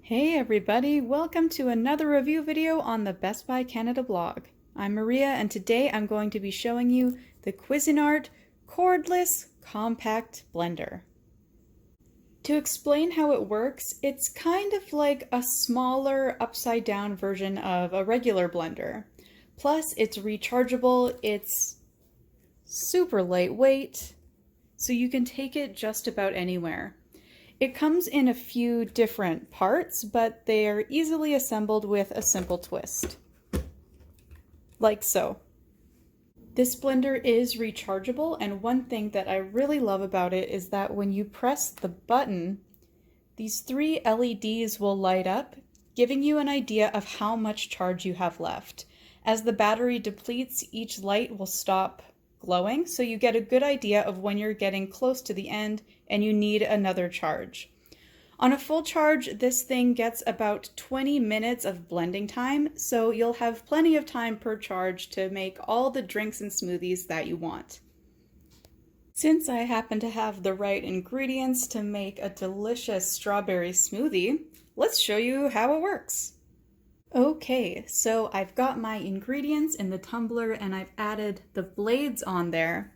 Hey everybody, welcome to another review video on the Best Buy Canada blog. I'm Maria and today I'm going to be showing you the Cuisinart Cordless Compact Blender. To explain how it works, it's kind of like a smaller upside down version of a regular blender. Plus it's rechargeable, it's super lightweight, so you can take it just about anywhere. It comes in a few different parts, but they are easily assembled with a simple twist. Like so. This blender is rechargeable, and one thing that I really love about it is that when you press the button, these 3 LEDs will light up, giving you an idea of how much charge you have left. As the battery depletes, each light will stop glowing, so you get a good idea of when you're getting close to the end and you need another charge. On a full charge, this thing gets about 20 minutes of blending time, so you'll have plenty of time per charge to make all the drinks and smoothies that you want. Since I happen to have the right ingredients to make a delicious strawberry smoothie, let's show you how it works. Okay, so I've got my ingredients in the tumbler and I've added the blades on there.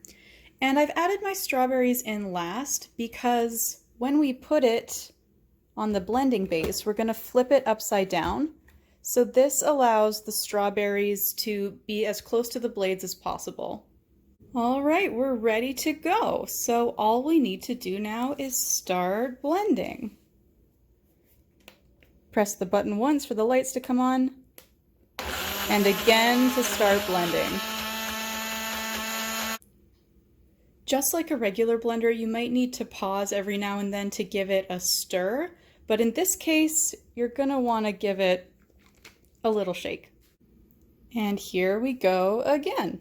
And I've added my strawberries in last because when we put it on the blending base, we're going to flip it upside down. So this allows the strawberries to be as close to the blades as possible. All right, we're ready to go. So all we need to do now is start blending. Press the button once for the lights to come on, and again to start blending. Just like a regular blender, you might need to pause every now and then to give it a stir, but in this case, you're gonna wanna give it a little shake. And here we go again.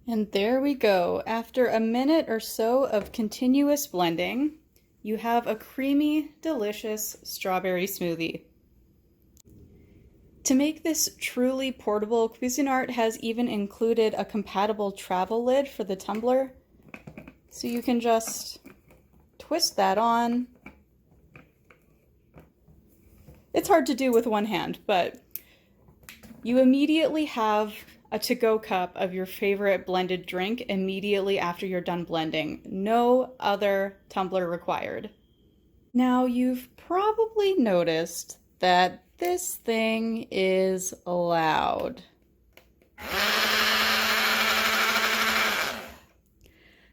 And there we go. After a minute or so of continuous blending, you have a creamy, delicious strawberry smoothie. To make this truly portable, Cuisinart has even included a compatible travel lid for the tumbler. So you can just twist that on. It's hard to do with one hand, but you immediately have a to-go cup of your favorite blended drink immediately after you're done blending. No other tumbler required. Now, you've probably noticed that this thing is loud.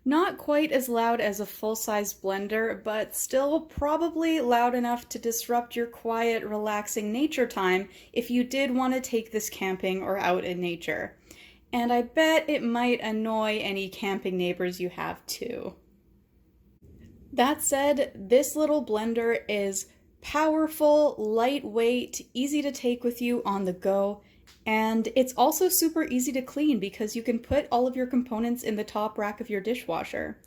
Not quite as loud as a full-size blender, but still probably loud enough to disrupt your quiet, relaxing nature time if you did want to take this camping or out in nature. And I bet it might annoy any camping neighbors you have too. That said, this little blender is powerful, lightweight, easy to take with you on the go, and it's also super easy to clean because you can put all of your components in the top rack of your dishwasher.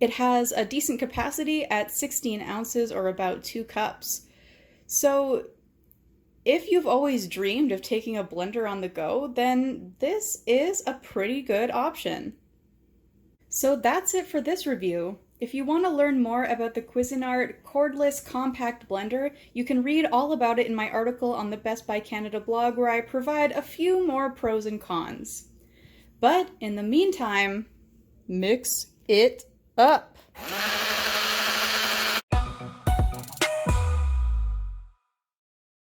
It has a decent capacity at 16 ounces or about 2 cups. So if you've always dreamed of taking a blender on the go, then this is a pretty good option. So that's it for this review. If you want to learn more about the Cuisinart Cordless Compact Blender, you can read all about it in my article on the Best Buy Canada blog, where I provide a few more pros and cons. But in the meantime, mix it up.